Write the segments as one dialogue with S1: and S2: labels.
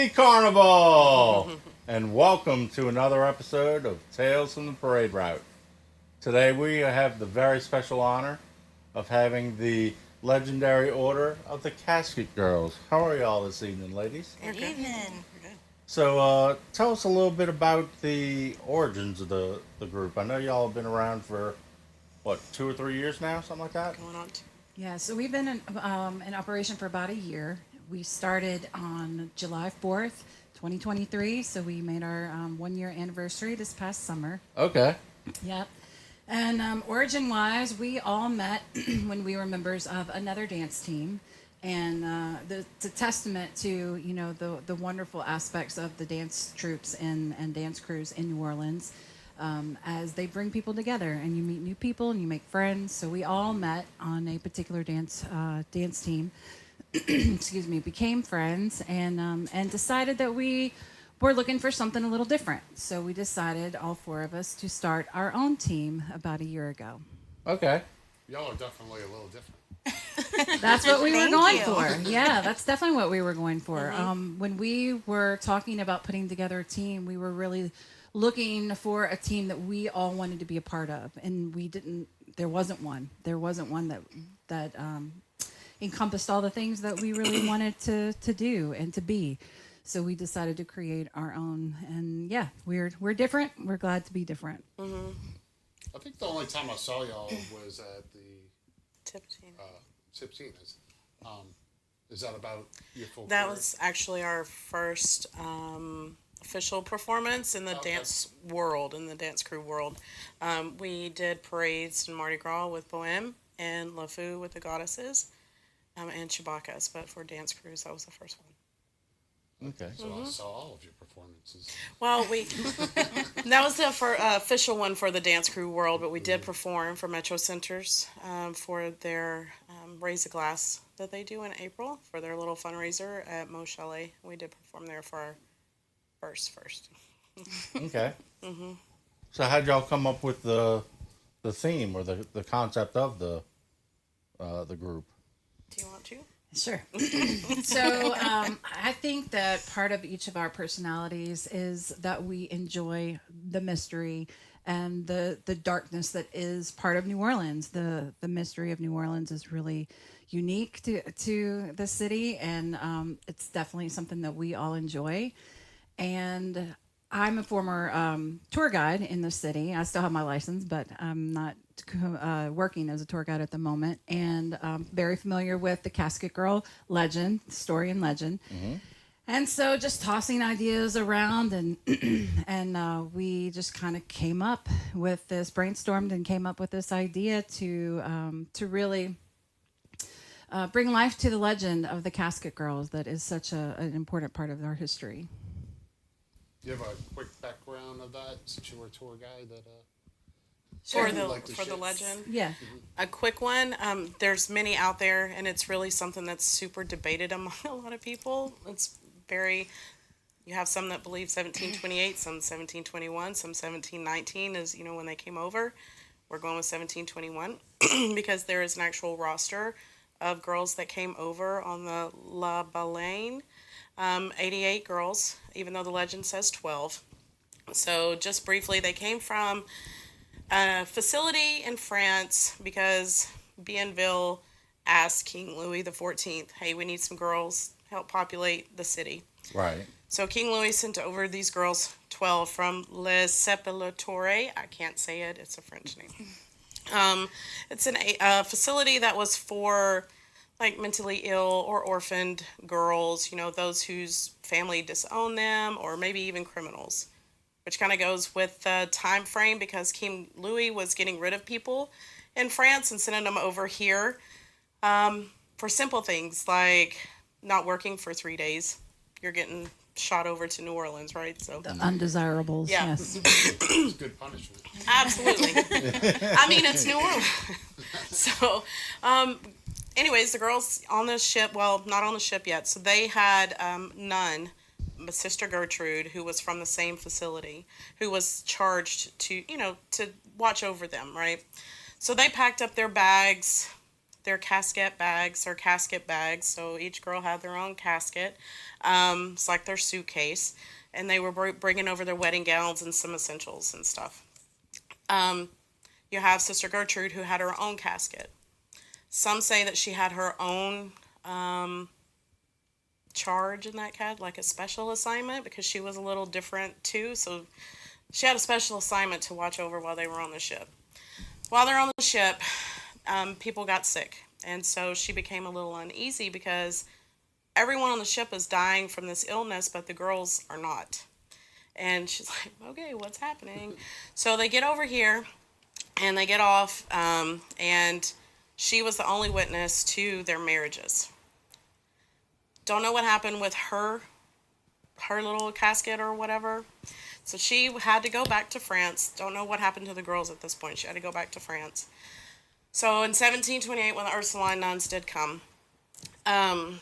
S1: Happy Carnival! And welcome to another episode of Tales from the Parade Route. Today we have the very special honor of having the legendary order of the Casket Girls. How are y'all this evening, ladies?
S2: Good evening.
S1: So tell us a little bit about the origins of the group. I know y'all have been around for, what, 2 or 3 years now, something like that?
S2: Going on.
S3: Yeah, so we've been in operation for about a year. We started on July 4th, 2023, so we made our 1 year anniversary this past summer.
S1: Okay.
S3: Yep. And origin-wise, we all met when we were members of another dance team. And it's a testament to, you know, the wonderful aspects of the dance troops and dance crews in New Orleans. As they bring people together and you meet new people and you make friends. So we all met on a particular dance team, excuse me, became friends and decided that we were looking for something a little different. So we decided, all 4 of us, to start our own team about a year ago.
S1: Okay.
S4: Y'all are definitely a little different.
S3: That's what we were
S2: Thank
S3: going
S2: you.
S3: for. Yeah, that's definitely what we were going for. When we were talking about putting together a team, we were really looking for a team that we all wanted to be a part of, and there wasn't one that encompassed all the things that we really wanted to do and to be. So we decided to create our own, and yeah, we're different. We're glad to be different.
S4: I think the only time I saw y'all was at the
S2: Tipsy.
S4: Tipsinas. Is that about your full
S2: That
S4: career?
S2: was actually our first official performance in the dance world, in the dance crew world. We did parades in Mardi Gras with Bohème and Le Fou with the Goddesses, and Chewbacca's. But for dance crews, that was the first one.
S1: Okay.
S4: So I saw all of your performances.
S2: Well, that was the official one for the dance crew world, but we did perform for Metro Centers for their Raise a Glass that they do in April for their little fundraiser at Mo Chalet. We did perform there for our first.
S1: Okay. So how'd y'all come up with the theme or the concept of the group?
S2: Do you want to?
S3: Sure. So I think that part of each of our personalities is that we enjoy the mystery and the darkness that is part of New Orleans. The mystery of New Orleans is really unique to the city, and it's definitely something that we all enjoy. And I'm a former tour guide in the city. I still have my license, but I'm not working as a tour guide at the moment. And very familiar with the Casket Girl legend, story and legend. And so just tossing ideas around, and and we just kind of came up with this, brainstormed and came up with this idea to really bring life to the legend of the Casket Girls that is such an important part of our history.
S4: Do you have a quick background of that, since you were a tour guide?
S2: For
S4: the
S2: the legend.
S3: Yeah.
S2: A quick one. There's many out there, and it's really something that's super debated among a lot of people. It's you have some that believe 1728, some 1721, some 1719 is, when they came over. We're going with 1721 because there is an actual roster of girls that came over on the La Baleine. 88 girls, even though the legend says 12. So just briefly, they came from a facility in France because Bienville asked King Louis XIV, hey, we need some girls, help populate the city.
S1: Right.
S2: So King Louis sent over these girls, 12, from Les Separateurs. I can't say it. It's a French name. It's a facility that was for like mentally ill or orphaned girls, those whose family disowned them, or maybe even criminals, which kind of goes with the time frame because King Louis was getting rid of people in France and sending them over here for simple things like not working for 3 days. You're getting shot over to New Orleans, right? So
S3: The undesirables,
S2: Yeah.
S3: yes.
S4: It's good punishment.
S2: absolutely. I mean, it's New Orleans. So, anyways, the girls on the ship, well, not on the ship yet. So they had Nun, Sister Gertrude, who was from the same facility, who was charged to watch over them, right? So they packed up their bags, their casket bags or casket bags. So each girl had their own casket. It's like their suitcase. And they were bringing over their wedding gowns and some essentials and stuff. You have Sister Gertrude, who had her own casket. Some say that she had her own charge in that cat, like a special assignment, because she was a little different too. So she had a special assignment to watch over while they were on the ship. While they're on the ship, people got sick. And so she became a little uneasy because everyone on the ship is dying from this illness, but the girls are not. And she's like, okay, what's happening? So they get over here and they get off, and she was the only witness to their marriages. Don't know what happened with her little casket or whatever. So she had to go back to France. Don't know what happened to the girls at this point. She had to go back to France. So in 1728, when the Ursuline nuns did come,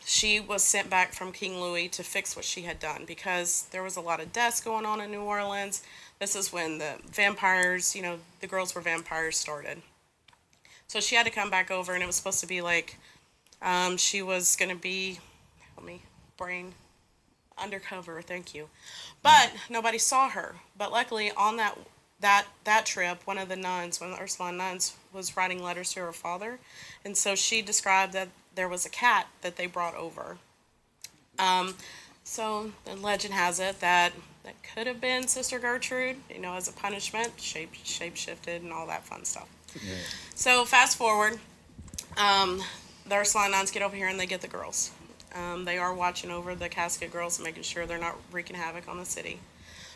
S2: she was sent back from King Louis to fix what she had done, because there was a lot of deaths going on in New Orleans. This is when the vampires, the girls were vampires started. So she had to come back over, and it was supposed to be like she was going to be, undercover, thank you. But nobody saw her. But luckily on that trip, one of the Ursuline nuns was writing letters to her father. And so she described that there was a cat that they brought over. So the legend has it that could have been Sister Gertrude, as a punishment, shape-shifted and all that fun stuff. Yeah. So fast forward, the Ursuline nuns get over here and they get the girls. They are watching over the Casket Girls and making sure they're not wreaking havoc on the city.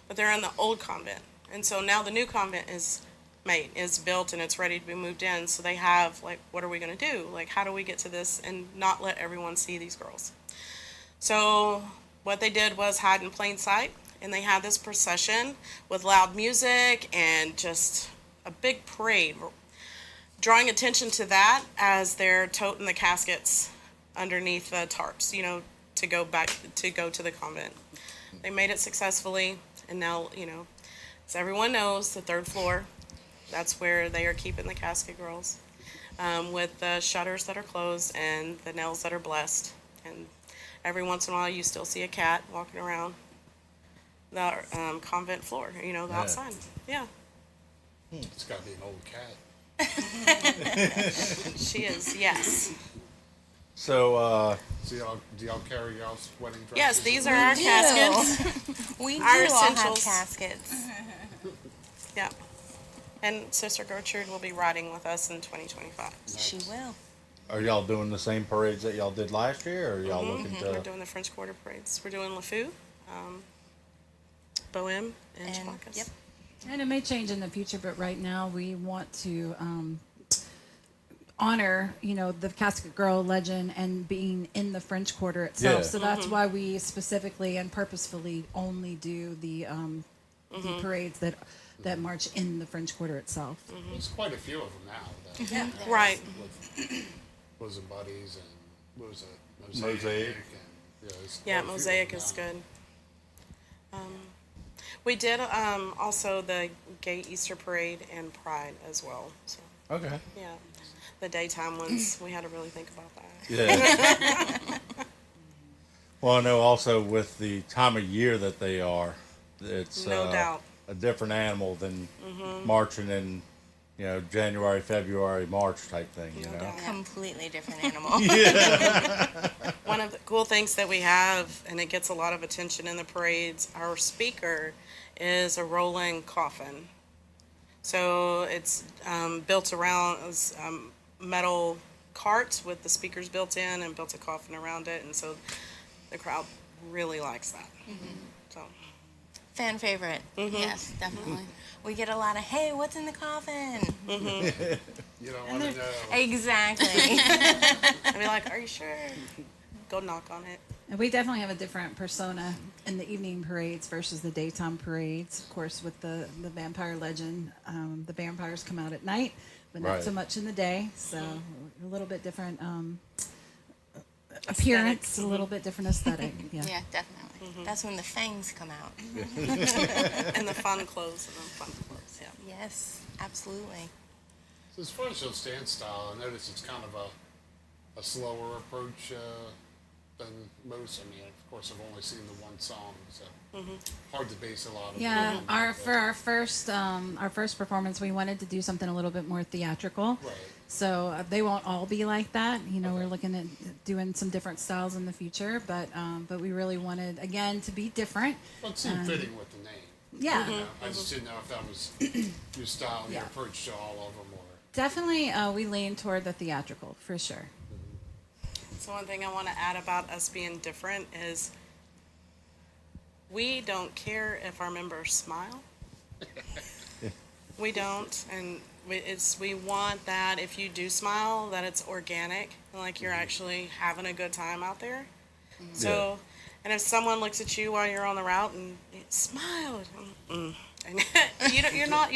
S2: But they're in the old convent. And so now the new convent is built and it's ready to be moved in. So they have, what are we going to do? How do we get to this and not let everyone see these girls? So what they did was hide in plain sight. And they had this procession with loud music and just a big parade, drawing attention to that as they're toting the caskets underneath the tarps, to go to the convent. They made it successfully, and now, as everyone knows, the third floor, that's where they are keeping the Casket Girls, with the shutters that are closed and the nails that are blessed. And every once in a while, you still see a cat walking around the convent floor, outside. Yeah.
S4: It's got to be an old cat.
S2: She is, yes.
S1: So,
S4: do y'all carry y'all's wedding dresses?
S2: Yes, these are our caskets.
S5: We do
S2: Our
S5: all have
S2: essentials.
S5: caskets.
S2: Yeah. And Sister Gertrude will be riding with us in 2025.
S5: She will.
S1: are y'all doing the same parades that y'all did last year, or are y'all looking to?
S2: We're doing the French Quarter parades. We're doing LeFou, Bohème, and Chewbacca's.
S5: Yep.
S3: And it may change in the future, but right now we want to honor, the Casket Girl legend and being in the French Quarter itself.
S1: Yeah.
S3: So that's why we specifically and purposefully only do the parades that march in the French Quarter itself.
S4: There's quite a few of them now.
S5: Yeah.
S2: Right.
S4: With Bosom Buddies and what was it?
S1: Mosaic.
S4: And, there's
S2: Yeah,
S4: quite a few of
S2: Mosaic
S4: them
S2: is
S4: now.
S2: good. We did also the Gay Easter Parade and Pride as well. So
S1: Okay.
S2: yeah, the daytime ones we had to really think about that.
S1: Yeah. Well, I know also with the time of year that they are, it's
S2: No doubt.
S1: a different animal than marching in, January, February, March type thing.
S2: No doubt.
S5: Completely different animal.
S2: One of the cool things that we have, and it gets a lot of attention in the parades, our speaker is a rolling coffin. So it's built around metal carts with the speakers built in and built a coffin around it. And so the crowd really likes that. So
S5: Fan favorite. Yes, definitely. We get a lot of, hey, what's in the coffin?
S4: You don't want to know.
S5: Exactly.
S2: I'd be like, are you sure? Go knock on it.
S3: And we definitely have a different persona in the evening parades versus the daytime parades. Of course, with the vampire legend, the vampires come out at night, but not
S1: Right.
S3: so much in the day. So a little bit different appearance, a little bit different aesthetic. Yeah.
S5: Yeah, definitely. That's when the fangs come out.
S2: And the fun clothes and the fun clothes, yeah.
S5: Yes, absolutely.
S4: So as far as your stand style, I notice it's kind of a slower approach than most. I mean, of course, I've only seen the one song, so hard to base a lot of.
S3: Yeah,
S4: it on that,
S3: for our first performance, we wanted to do something a little bit more theatrical.
S4: Right.
S3: So they won't all be like that. You know,
S4: Okay.
S3: we're looking at doing some different styles in the future, but we really wanted again to be different.
S4: Well, it seemed fitting with the name.
S3: Yeah,
S4: You know, I just didn't know if that was your style and your
S3: Yeah.
S4: approach to all of them, or
S3: definitely we lean toward the theatrical for sure.
S2: So one thing I want to add about us being different is we don't care if our members smile. We don't, and we want that if you do smile, that it's organic, and like you're actually having a good time out there. So, and if someone looks at you while you're on the route and smile, and you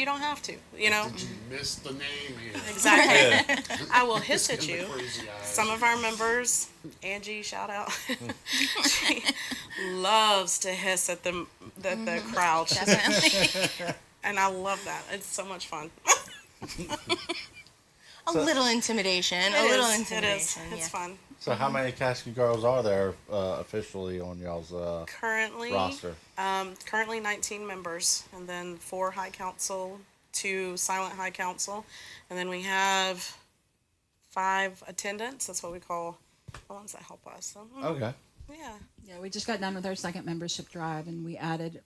S2: don't have to, you know.
S4: did you miss the name here?
S2: Exactly. I will hiss at
S4: And the
S2: you.
S4: crazy eyes.
S2: Some of our members, Angie, shout out, she loves to hiss at the crowd,
S5: Definitely.
S2: and I love that. It's so much fun.
S5: A little intimidation. A little intimidation.
S2: It is.
S5: Yeah.
S2: It's fun.
S1: So how many Casket Girls are there officially on y'all's
S2: Currently,
S1: roster?
S2: currently 19 members, and then 4 High Council, 2 Silent High Council, and then we have 5 attendants. That's what we call the ones that help us. So,
S1: Okay.
S2: yeah.
S3: Yeah, we just got done with our second membership drive, and we added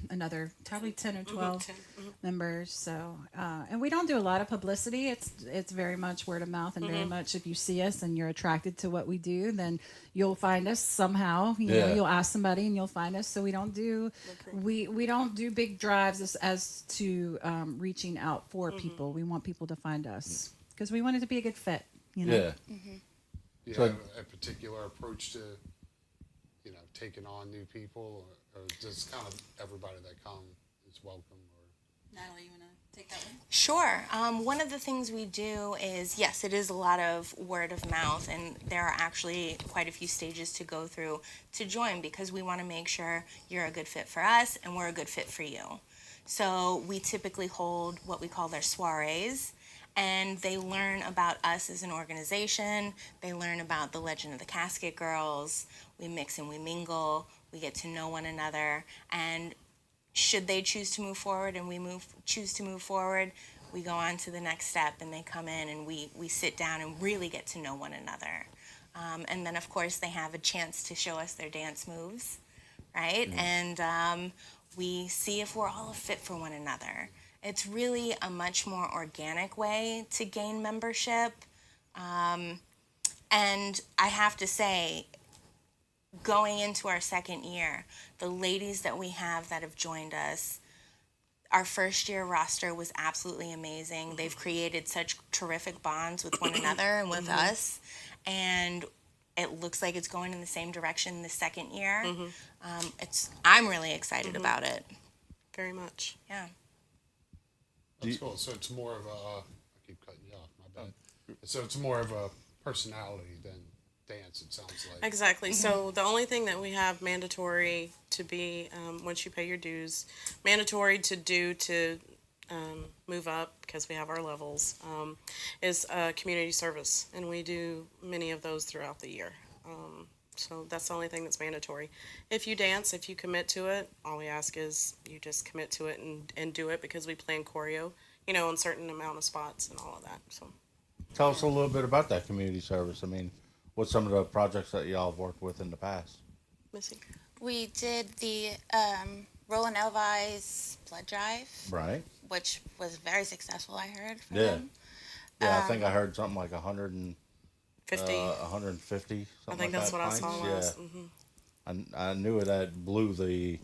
S3: another probably 10 or 12
S2: 10,
S3: members. So, and we don't do a lot of publicity. It's very much word of mouth, and very much if you see us and you're attracted to what we do, then you'll find us somehow. You know, you'll ask somebody and you'll find us. So we don't do we don't do big drives as to reaching out for people. We want people to find us because we want it to be a good fit. You know.
S1: Yeah.
S4: Do you
S1: So-
S4: have a particular approach to, taking on new people, or just kind of everybody that comes is welcome? Or
S5: Natalie, you want to take that one? Sure. One of the things we do is, yes, it is a lot of word of mouth, and there are actually quite a few stages to go through to join because we want to make sure you're a good fit for us and we're a good fit for you. So we typically hold what we call their soirees, and they learn about us as an organization. They learn about the legend of the Casket Girls. We mix and we mingle. We get to know one another. And should they choose to move forward and we choose to move forward, we go on to the next step and they come in and we sit down and really get to know one another. And then, of course, they have a chance to show us their dance moves, right? And we see if we're all a fit for one another. It's really a much more organic way to gain membership. And I have to say, going into our second year, the ladies that we have that have joined us, our first year roster was absolutely amazing. They've created such terrific bonds with one another and with us. And it looks like it's going in the same direction the second year. I'm really excited about it.
S2: Very much.
S5: Yeah.
S4: that's cool. So it's more of a. I keep cutting you off. My bad. So it's more of a personality than dance. It sounds like.
S2: Exactly. So the only thing that we have mandatory to be, once you pay your dues, mandatory to do to move up, because we have our levels, is community service. And we do many of those throughout the year. So that's the only thing that's mandatory. If you dance, if you commit to it, all we ask is you just commit to it and do it, because we plan choreo, in certain amount of spots and all of that. So
S1: Tell us a little bit about that community service. I mean, what's some of the projects that y'all have worked with in the past?
S2: Missy.
S6: We did the Roland Elvis blood drive,
S1: Right.
S6: which was very successful, I heard from
S1: Yeah.
S6: them.
S1: Yeah, I think I heard something like
S2: 50.
S1: 150.
S2: I
S1: Something
S2: think
S1: like
S2: that's
S1: that,
S2: what I
S1: pints.
S2: saw
S1: Yeah.
S2: last.
S1: I knew it had blew the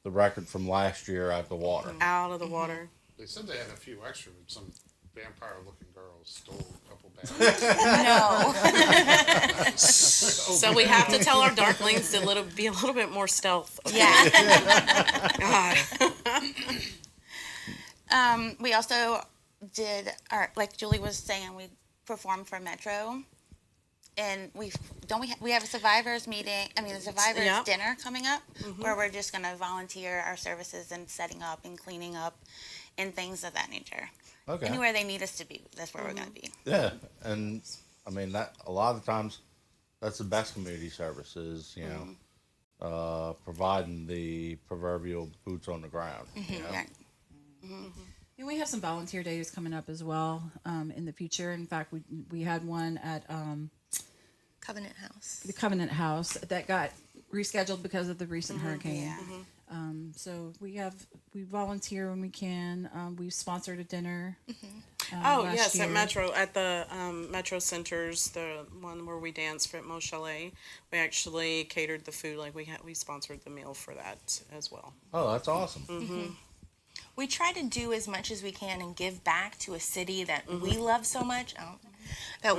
S1: record from last year out the water.
S2: Out of the water.
S4: They said they had a few extra, but some vampire-looking girls stole a couple bags.
S5: No.
S2: So we have to tell our darklings to be a little bit more stealth. Okay?
S5: Yeah.
S2: God.
S6: We also did like Julie was saying, we performed for Metro, and we have a survivors meeting. I mean, a survivors
S2: Yep.
S6: dinner coming up, where we're just gonna volunteer our services and setting up and cleaning up, and things of that nature.
S1: Okay.
S6: Anywhere they need us to be, that's where we're gonna be.
S1: Yeah, and I mean, that a lot of the times that's the best community service is, providing the proverbial boots on the ground.
S6: Right.
S3: And we have some volunteer days coming up as well in the future. In fact, we had one at
S5: Covenant House.
S3: the Covenant House that got rescheduled because of the recent hurricane.
S6: Yeah.
S3: So we volunteer when we can. We sponsored a dinner.
S2: Oh
S3: last
S2: yes,
S3: year.
S2: at the Metro Centers, the one where we danced for at Mo Chalet, we actually catered the food. Like we sponsored the meal for that as well.
S1: Oh, that's awesome.
S5: We try to do as much as we can and give back to a city that we love so much,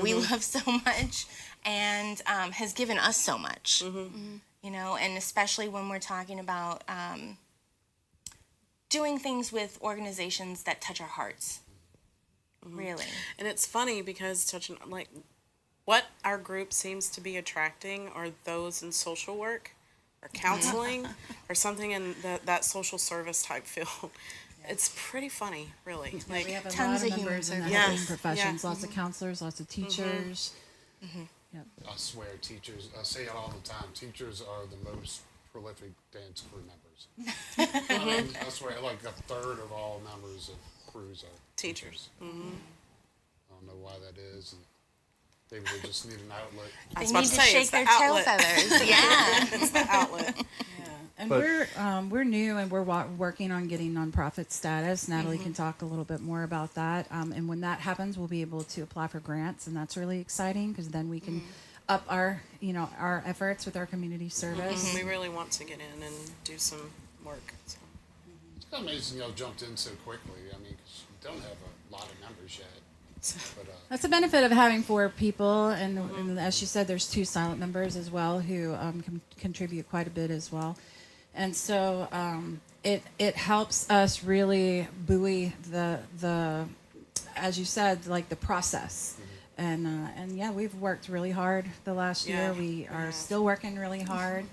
S5: we love so much, and has given us so much. And especially when we're talking about doing things with organizations that touch our hearts. Really.
S2: And it's funny because what our group seems to be attracting are those in social work or counseling or something in that social service type field. It's pretty funny, really.
S3: We have a
S5: tons
S3: lot
S5: of
S3: of members in the
S5: human
S3: helping
S2: services.
S3: professions,
S2: Yeah.
S3: lots of counselors, lots of teachers. Yep.
S4: I swear, teachers, I say it all the time, teachers are the most prolific dance crew members. I swear, like a third of all members of crews are
S2: Teachers.
S4: I don't know why that is. And maybe they just need an outlet.
S2: I
S5: They
S2: was about
S5: need
S2: to
S5: to
S2: say,
S5: shake
S2: it's
S5: their
S2: the
S5: tail
S2: outlet.
S5: feathers. Yeah.
S2: It's the outlet.
S3: And
S1: But-
S3: we're new and we're working on getting nonprofit status. Natalie can talk a little bit more about that. And when that happens, we'll be able to apply for grants, and that's really exciting because then we can up our efforts with our community service.
S2: We really want to get in and do some work. So.
S4: It's kind of amazing y'all jumped in so quickly. I mean, 'cause you don't have a lot of members yet. But
S3: That's the benefit of having 4 people, and as she said, there's 2 silent members as well who contribute quite a bit as well, and so it helps us really buoy the as you said, like the process, and yeah, we've worked really hard the last year.
S2: Yeah,
S3: We are still working really hard,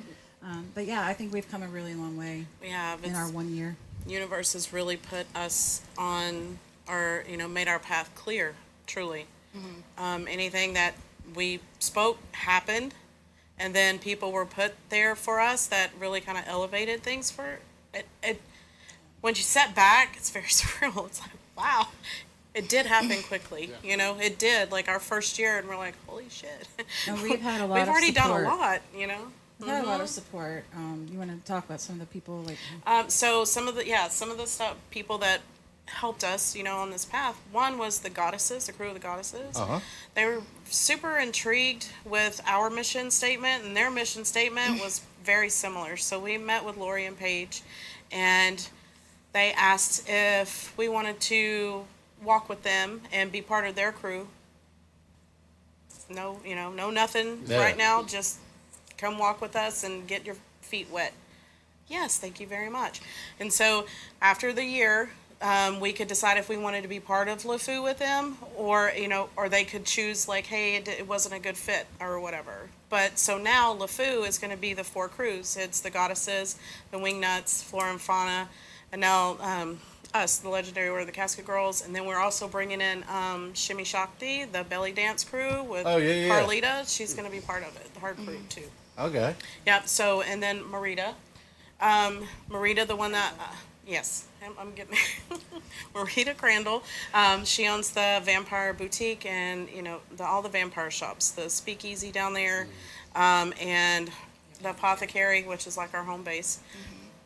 S3: but yeah, I think we've come a really long way
S2: We have.
S3: in our 1 year.
S2: Universe has really put us on our, made our path clear, truly. Anything that we spoke happened, and then people were put there for us that really kind of elevated things for it. When you step back, it's very surreal. It's like, wow, it did happen quickly. It did. Like our first year, and we're like, holy shit.
S3: And we've had a lot.
S2: We've
S3: of
S2: already
S3: support.
S2: done a lot.
S3: We've had a lot of support. You want to talk about some of the people like?
S2: So some of the stuff people that helped us, on this path. One was the Goddesses, the crew of the Goddesses. They were super intrigued with our mission statement, and their mission statement was very similar. So we met with Lori and Paige, and they asked if we wanted to walk with them and be part of their crew. No, no nothing right now. Just come walk with us and get your feet wet. Yes, thank you very much. And so after the year, we could decide if we wanted to be part of LeFou with them, or they could choose like, hey, it wasn't a good fit or whatever. But so now LeFou is going to be the 4 crews. It's the Goddesses, the Wingnuts, Flora and Fauna, and now us, the Legendary Order of the Casket Girls, and then we're also bringing in Shimmy Shakti, the belly dance crew with Carlita. She's going to be part of it, her crew too.
S1: Okay.
S2: Yep. So and then Marita, the one that yes, I'm getting Marita Crandall. She owns the Vampire Boutique and all the vampire shops, the Speakeasy down there, and the Apothecary, which is like our home base.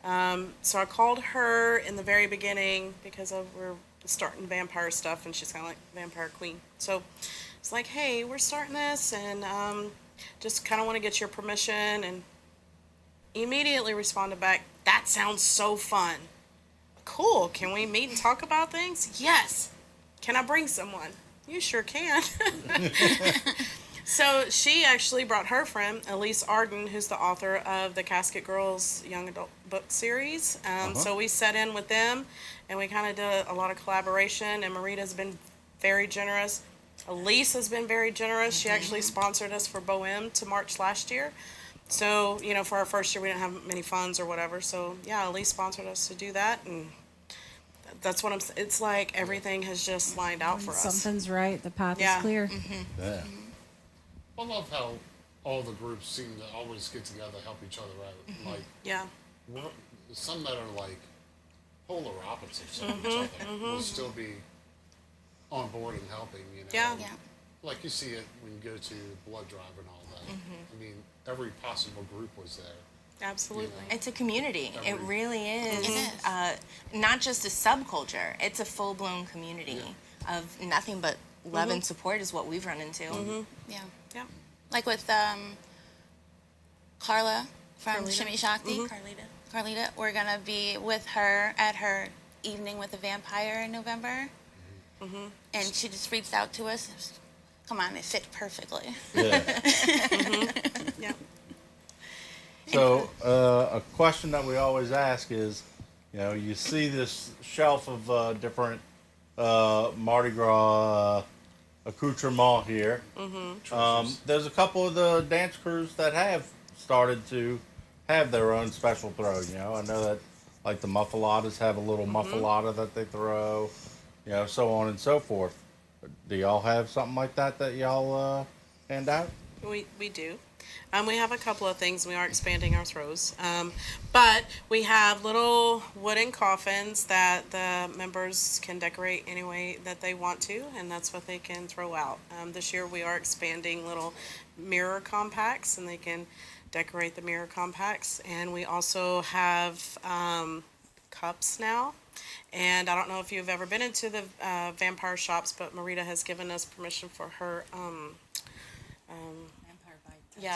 S2: So I called her in the very beginning because we're starting vampire stuff, and she's kind of like vampire queen. So it's like, hey, we're starting this, and just kind of want to get your permission, and immediately responded back, that sounds so fun. Cool, can we meet and talk about things? Yes. Can I bring someone? You sure can. So she actually brought her friend, Elise Arden, who's the author of the Casket Girls young adult book series. So we sat in with them, and we kind of did a lot of collaboration, and Marita's been very generous. Elise has been very generous. She actually sponsored us for Bohem to March last year. So, for our first year, we didn't have many funds or whatever. So, yeah, Elise sponsored us to do that, and that's what it's like everything has just lined out for us.
S3: Something's right. The path
S2: Yeah.
S3: is clear.
S1: Yeah.
S4: I love how all the groups seem to always get together, help each other out. Like,
S2: Yeah.
S4: we're, some that are like polar opposites of each other will still be on board and helping, you know.
S2: Yeah.
S6: Yeah.
S4: Like you see it when you go to blood drive and all that. I mean, every possible group was there.
S2: Absolutely.
S5: It's a community. It really is.
S6: It is.
S5: Not just a subculture. It's a full-blown community of nothing but love and support is what we've run into.
S6: Yeah.
S2: Yeah.
S6: Like with Carla from
S2: Carlita.
S6: Shimmy Shakti. Carlita. We're gonna be with her at her evening with the vampire in November. And she just reached out to us. Come on, it fit perfectly.
S1: Yeah.
S2: Yeah.
S1: So, a question that we always ask is, you know, you see this shelf of different Mardi Gras accoutrement here. There's a couple of the dance crews that have started to have their own special throw. You know, I know that like the muffaladas have a little muffalata that they throw. You know, so on and so forth. Do y'all have something like that y'all hand out?
S2: We do. We have a couple of things. We are expanding our throws. But we have little wooden coffins that the members can decorate any way that they want to, and that's what they can throw out. This year we are expanding little mirror compacts, and they can decorate the mirror compacts. And we also have cups now. And I don't know if you've ever been into the vampire shops, but Marita has given us permission for her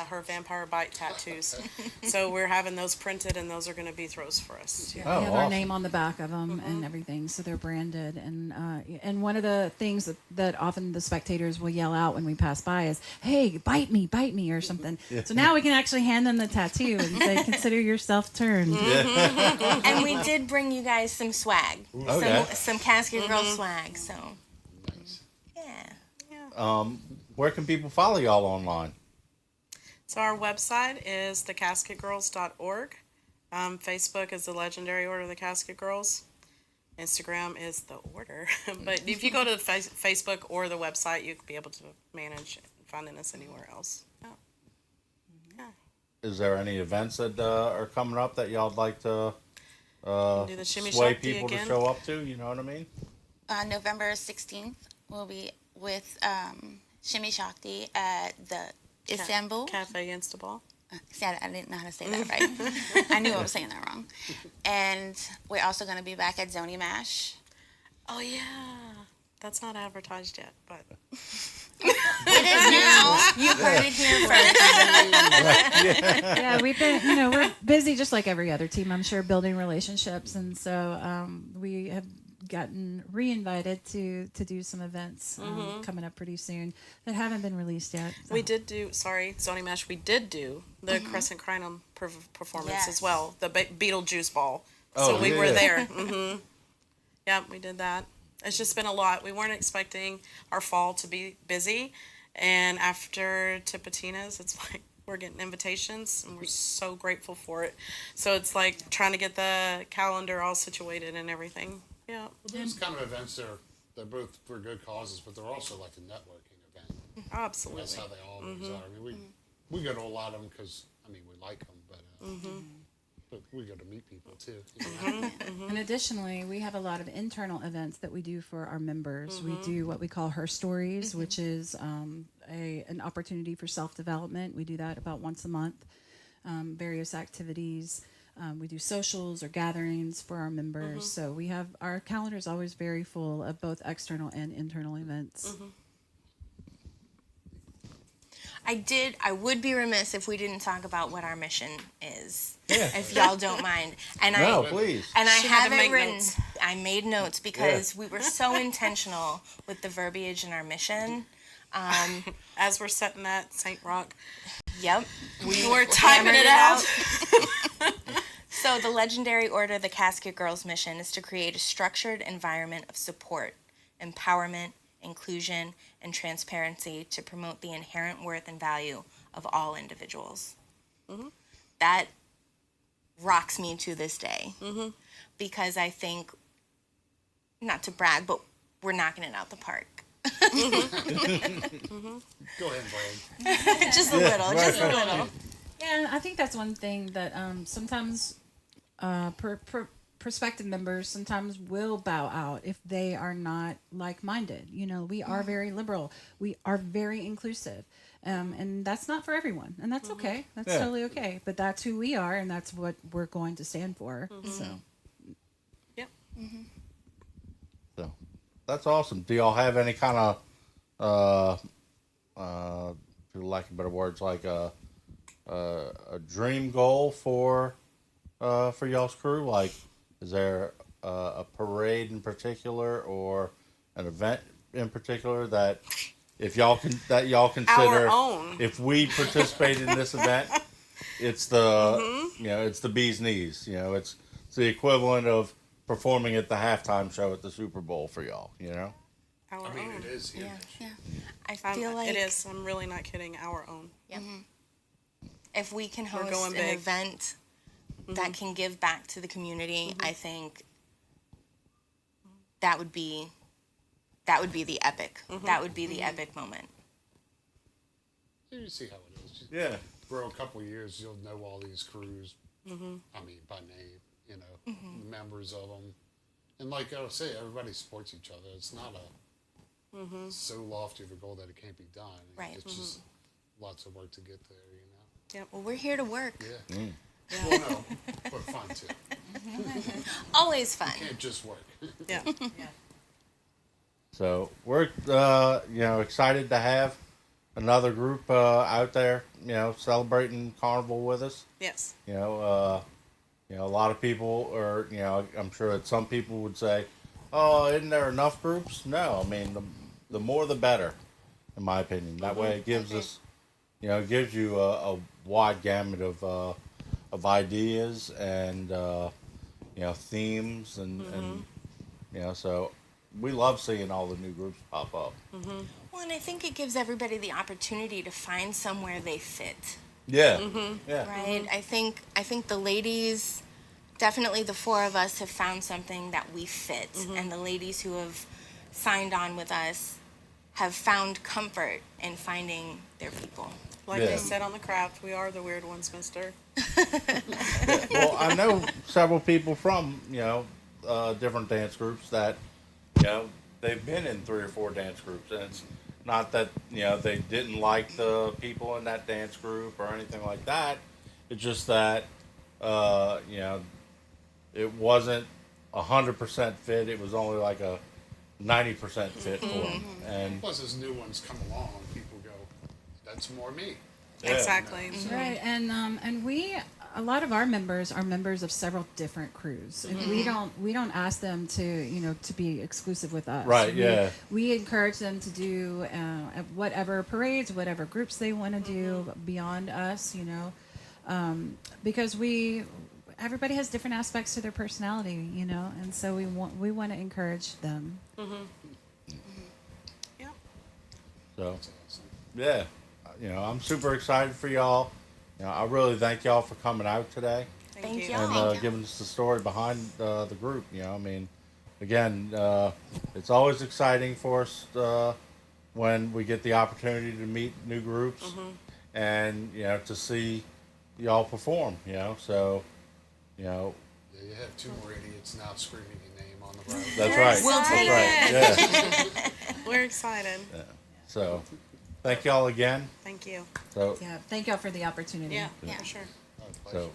S2: her vampire bite tattoos. So we're having those printed, and those are going to be throws for us.
S3: Yeah,
S1: Oh,
S3: we have our
S1: awesome.
S3: name on the back of them and everything, so they're branded. And one of the things that often the spectators will yell out when we pass by is, "Hey, bite me," or something. So now we can actually hand them the tattoo and say, "Consider yourself turned."
S5: And we did bring you guys some swag.
S1: Okay.
S5: Some Casket Girls swag. So,
S4: Nice.
S5: yeah.
S1: Where can people follow y'all online?
S2: So our website is thecasketgirls.org. Facebook is the Legendary Order of the Casket Girls. Instagram is the Order. But if you go to the Facebook or the website, you could be able to manage finding us anywhere else. Yeah.
S1: Is there any events that are coming up that y'all'd like to
S2: Do the Shimmy
S1: sway
S2: Shakti
S1: people
S2: again.
S1: to show up to? You know what I mean?
S6: November 16th, we'll be with Shimmy Shakti at the Istanbul.
S2: Cafe Instaball.
S6: See, I didn't know how to say that right. I knew I was saying that wrong. And we're also going to be back at Zoni Mash.
S2: Oh, yeah. That's not advertised yet, but
S6: It is now.
S5: You heard it here first.
S3: Yeah, we've been, we're busy just like every other team, I'm sure, building relationships. And so we have gotten re-invited to do some events coming up pretty soon that haven't been released yet. So.
S2: we did do, Zoni Mash, we did do the Crescent Crinum performance
S6: Yes.
S2: as well, the Beetlejuice ball.
S1: Oh,
S2: So we were
S1: yeah.
S2: there. Yeah, we did that. It's just been a lot. We weren't expecting our fall to be busy. And after Tipitina's, it's like we're getting invitations, and we're so grateful for it. So it's like trying to get the calendar all situated and everything. Yeah.
S4: Well, those kind of events, they're both for good causes, but they're also like a networking event.
S2: Absolutely.
S4: That's how they always are. I mean, we go to a lot of them because, I mean, we like them, but we go to meet people too. You know?
S3: And additionally, we have a lot of internal events that we do for our members. We do what we call Her Stories, which is an opportunity for self-development. We do that about once a month, various activities. We do socials or gatherings for our members. So we have, our calendar is always very full of both external and internal events.
S5: I would be remiss if we didn't talk about what our mission is,
S1: Yeah.
S5: if y'all don't mind. And
S1: No,
S5: I
S1: please.
S5: and I
S2: She had
S5: have
S2: to
S5: it
S2: make
S5: written.
S2: notes.
S5: I made notes because we were so intentional with the verbiage in our mission.
S2: As we're sitting at St. Rock,
S5: Yep,
S2: we were typing it out.
S5: So the Legendary Order, the Casket Girls mission is to create a structured environment of support, empowerment, inclusion, and transparency to promote the inherent worth and value of all individuals. That rocks me to this day because I think, not to brag, but we're knocking it out the park.
S4: Go ahead, Brian.
S5: Just a little, just a little.
S3: And I think that's one thing that sometimes prospective members sometimes will bow out if they are not like-minded. You know, we are very liberal. We are very inclusive. And that's not for everyone. And that's okay. That's totally okay. But that's who we are, and that's what we're going to stand for. So.
S2: Yep.
S1: So that's awesome. Do y'all have any kind of, for lack of better words, like a dream goal for y'all's crew? Like, is there a parade in particular or an event in particular that y'all consider
S2: Our own.
S1: if we participate in this event, it's the it's the bee's knees. You know, it's the equivalent of performing at the halftime show at the Super Bowl for y'all. You know.
S2: Our
S4: I mean,
S2: own.
S4: it is huge.
S5: Yeah. I feel like
S2: It is. I'm really not kidding. Our own.
S5: Yep. If we can host
S2: going
S5: an
S2: big.
S5: event that can give back to the community, I think that would be the epic. That would be the epic moment.
S4: You see how it is.
S1: Yeah.
S4: For a couple of years, you'll know all these crews. I mean, by name, you know, the members of them. And like I was saying, everybody supports each other. It's not so lofty of a goal that it can't be done.
S5: Right.
S4: It's just lots of work to get there, you know.
S5: Well, we're here to work.
S4: Yeah. Well, no, but fun too.
S5: Always fun.
S4: Can't just work.
S2: Yeah.
S1: So we're excited to have another group out there, celebrating Carnival with us.
S2: Yes.
S1: A lot of people are, I'm sure that some people would say, "Oh, isn't there enough groups?" No, I mean the more the better, in my opinion. That way it gives us, it gives you a wide gamut of ideas and themes and so we love seeing all the new groups pop up.
S5: Well, and I think it gives everybody the opportunity to find somewhere they fit.
S1: Yeah, yeah,
S5: Right? I think the ladies, definitely the four of us, have found something that we fit, and the ladies who have signed on with us have found comfort in finding their people.
S2: Like
S1: Yeah.
S2: they said on the craft, we are the weird ones, mister.
S1: Well, I know several people from different dance groups that they've been in 3 or 4 dance groups, and it's not that they didn't like the people in that dance group or anything like that. It's just that it wasn't 100% fit. It was only like a 90% fit for them. And
S4: Plus, as new ones come along, people go, "That's more me."
S1: Yeah.
S2: Exactly.
S3: Right, and a lot of our members are members of several different crews, and we don't ask them to to be exclusive with us.
S1: Right, yeah.
S3: We encourage them to do whatever parades, whatever groups they want to do beyond us, because everybody has different aspects to their personality, and so we want to encourage them.
S2: Yeah.
S1: so,
S4: That's awesome.
S1: yeah, I'm super excited for y'all. I really thank y'all for coming out today
S5: Thank you.
S1: and
S5: Thank you.
S1: giving us the story behind the group. I mean, again, it's always exciting for us when we get the opportunity to meet new groups and to see y'all perform. So
S4: Yeah, you have 2 more idiots now screaming your name on the road.
S1: that's right.
S5: We'll
S1: That's
S5: take
S1: right. Yeah.
S2: We're excited.
S1: So, thank y'all again.
S2: Thank you.
S1: So,
S3: Yeah, thank y'all for the opportunity.
S2: Yeah,
S5: Yeah.
S2: for sure.
S4: Oh, pleasure.
S1: so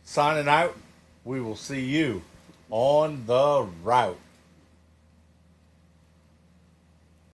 S1: signing out. We will see you on the route.